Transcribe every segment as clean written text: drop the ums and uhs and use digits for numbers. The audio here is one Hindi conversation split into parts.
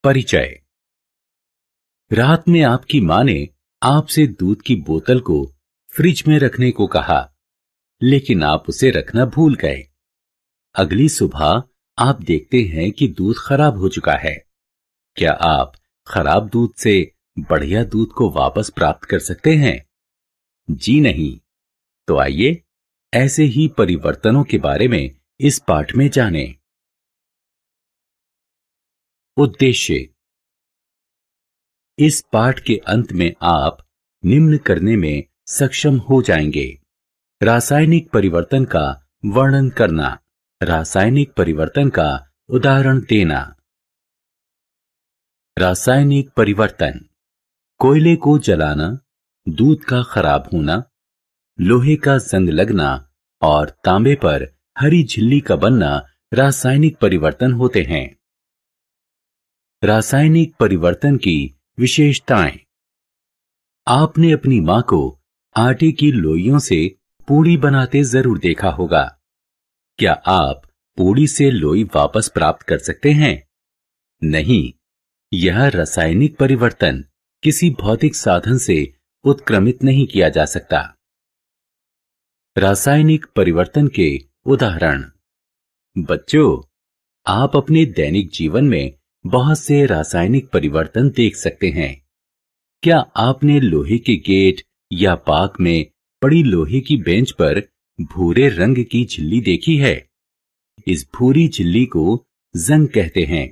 परिचय। रात में आपकी मां ने आपसे दूध की बोतल को फ्रिज में रखने को कहा, लेकिन आप उसे रखना भूल गए। अगली सुबह आप देखते हैं कि दूध खराब हो चुका है। क्या आप खराब दूध से बढ़िया दूध को वापस प्राप्त कर सकते हैं? जी नहीं। तो आइए ऐसे ही परिवर्तनों के बारे में इस पाठ में जानें। उद्देश्य। इस पाठ के अंत में आप निम्न करने में सक्षम हो जाएंगे: रासायनिक परिवर्तन का वर्णन करना, रासायनिक परिवर्तन का उदाहरण देना। रासायनिक परिवर्तन: कोयले को जलाना, दूध का खराब होना, लोहे का जंग लगना और तांबे पर हरी झिल्ली का बनना रासायनिक परिवर्तन होते हैं। रासायनिक परिवर्तन की विशेषताएं। आपने अपनी मां को आटे की लोइयों से पूड़ी बनाते जरूर देखा होगा। क्या आप पूड़ी से लोई वापस प्राप्त कर सकते हैं? नहीं। यह रासायनिक परिवर्तन किसी भौतिक साधन से उत्क्रमित नहीं किया जा सकता। रासायनिक परिवर्तन के उदाहरण। बच्चों, आप अपने दैनिक जीवन में बहुत से रासायनिक परिवर्तन देख सकते हैं। क्या आपने लोहे के गेट या पार्क में पड़ी लोहे की बेंच पर भूरे रंग की झिल्ली देखी है? इस भूरी झिल्ली को जंग कहते हैं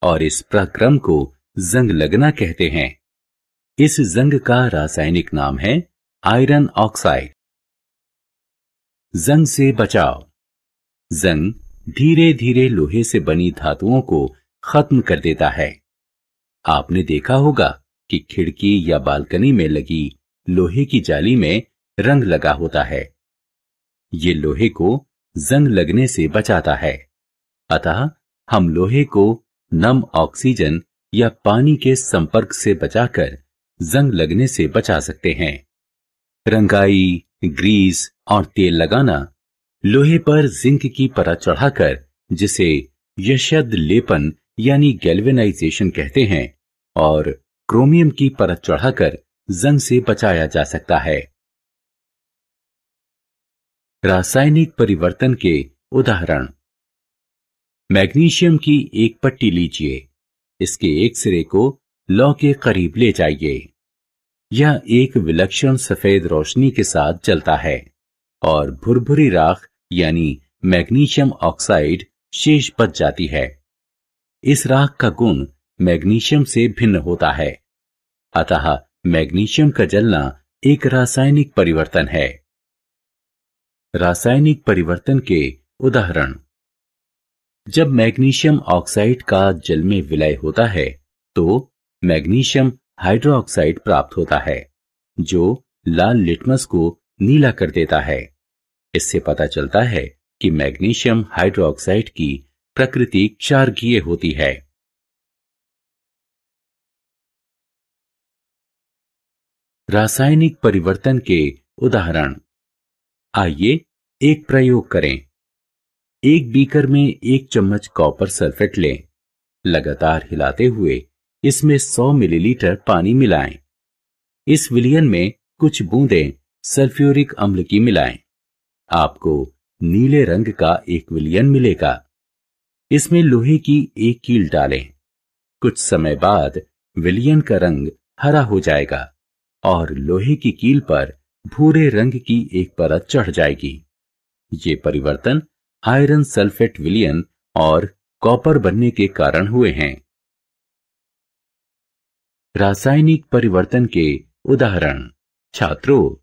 और इस प्रक्रम को जंग लगना कहते हैं। इस जंग का रासायनिक नाम है आयरन ऑक्साइड। जंग से बचाव। जंग धीरे धीरे लोहे से बनी धातुओं को खत्म कर देता है। आपने देखा होगा कि खिड़की या बालकनी में लगी लोहे की जाली में रंग लगा होता है। ये लोहे को जंग लगने से बचाता है। अतः हम लोहे को नम ऑक्सीजन या पानी के संपर्क से बचाकर जंग लगने से बचा सकते हैं। रंगाई, ग्रीस और तेल लगाना। लोहे पर जिंक की परत चढ़ाकर, जिसे यशद लेपन यानी गैल्वेनाइजेशन कहते हैं, और क्रोमियम की परत चढ़ाकर जंग से बचाया जा सकता है। रासायनिक परिवर्तन के उदाहरण। मैग्नीशियम की एक पट्टी लीजिए। इसके एक सिरे को लौ के करीब ले जाइए। यह एक विलक्षण सफेद रोशनी के साथ जलता है और भुरभुरी राख यानी मैग्नीशियम ऑक्साइड शेष बच जाती है। इस राख का गुण मैग्नीशियम से भिन्न होता है, अतः मैग्नीशियम का जलना एक रासायनिक परिवर्तन है। रासायनिक परिवर्तन के उदाहरण। जब मैग्नीशियम ऑक्साइड का जल में विलय होता है तो मैग्नीशियम हाइड्रोक्साइड प्राप्त होता है, जो लाल लिटमस को नीला कर देता है। इससे पता चलता है कि मैग्नीशियम हाइड्रोक्साइड की प्रकृति क्षारकीय होती है। रासायनिक परिवर्तन के उदाहरण। आइए एक प्रयोग करें। एक बीकर में 1 चम्मच कॉपर सल्फेट लें। लगातार हिलाते हुए इसमें 100 मिलीलीटर पानी मिलाएं। इस विलयन में कुछ बूंदें सल्फ्यूरिक अम्ल की मिलाएं। आपको नीले रंग का एक विलयन मिलेगा। इसमें लोहे की एक कील डालें। कुछ समय बाद विलयन का रंग हरा हो जाएगा और लोहे की कील पर भूरे रंग की एक परत चढ़ जाएगी। ये परिवर्तन आयरन सल्फेट विलयन और कॉपर बनने के कारण हुए हैं। रासायनिक परिवर्तन के उदाहरण। छात्रों,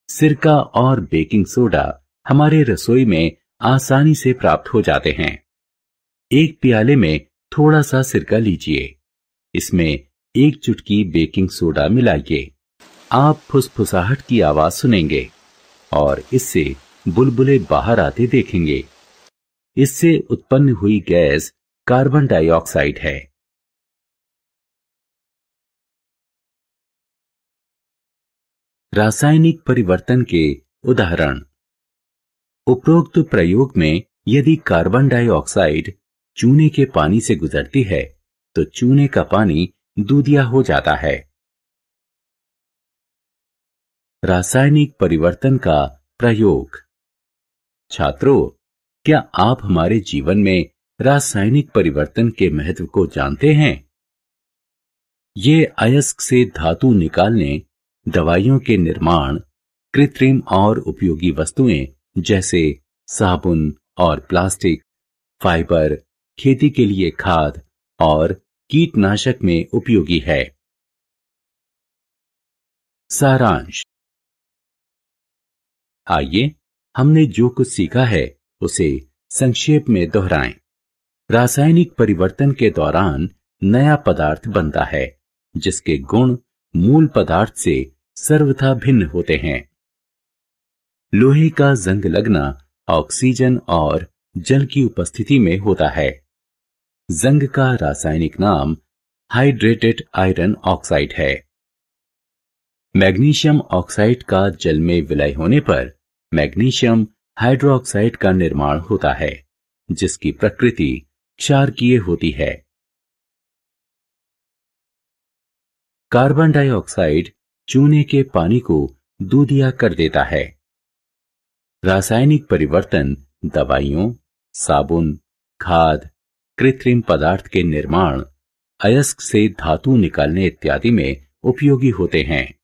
सिरका और बेकिंग सोडा हमारे रसोई में आसानी से प्राप्त हो जाते हैं। एक प्याले में थोड़ा सा सिरका लीजिए। इसमें 1 चुटकी बेकिंग सोडा मिलाइए। आप फुसफुसाहट की आवाज सुनेंगे और इससे बुलबुले बाहर आते देखेंगे। इससे उत्पन्न हुई गैस कार्बन डाइऑक्साइड है। रासायनिक परिवर्तन के उदाहरण। उपरोक्त प्रयोग में यदि कार्बन डाइऑक्साइड चूने के पानी से गुजरती है तो चूने का पानी दूधिया हो जाता है। रासायनिक परिवर्तन का प्रयोग। छात्रों, क्या आप हमारे जीवन में रासायनिक परिवर्तन के महत्व को जानते हैं? ये अयस्क से धातु निकालने, दवाइयों के निर्माण, कृत्रिम और उपयोगी वस्तुएं जैसे साबुन और प्लास्टिक, फाइबर, खेती के लिए खाद और कीटनाशक में उपयोगी है। सारांश। आइए हमने जो कुछ सीखा है उसे संक्षेप में दोहराएं। रासायनिक परिवर्तन के दौरान नया पदार्थ बनता है जिसके गुण मूल पदार्थ से सर्वथा भिन्न होते हैं। लोहे का जंग लगना ऑक्सीजन और जल की उपस्थिति में होता है। जंग का रासायनिक नाम हाइड्रेटेड आयरन ऑक्साइड है। मैग्नीशियम ऑक्साइड का जल में विलय होने पर मैग्नीशियम हाइड्रोक्साइड का निर्माण होता है, जिसकी प्रकृति क्षारकीय होती है। कार्बन डाइऑक्साइड चूने के पानी को दूधिया कर देता है। रासायनिक परिवर्तन दवाइयों, साबुन, खाद, कृत्रिम पदार्थ के निर्माण, अयस्क से धातु निकालने इत्यादि में उपयोगी होते हैं।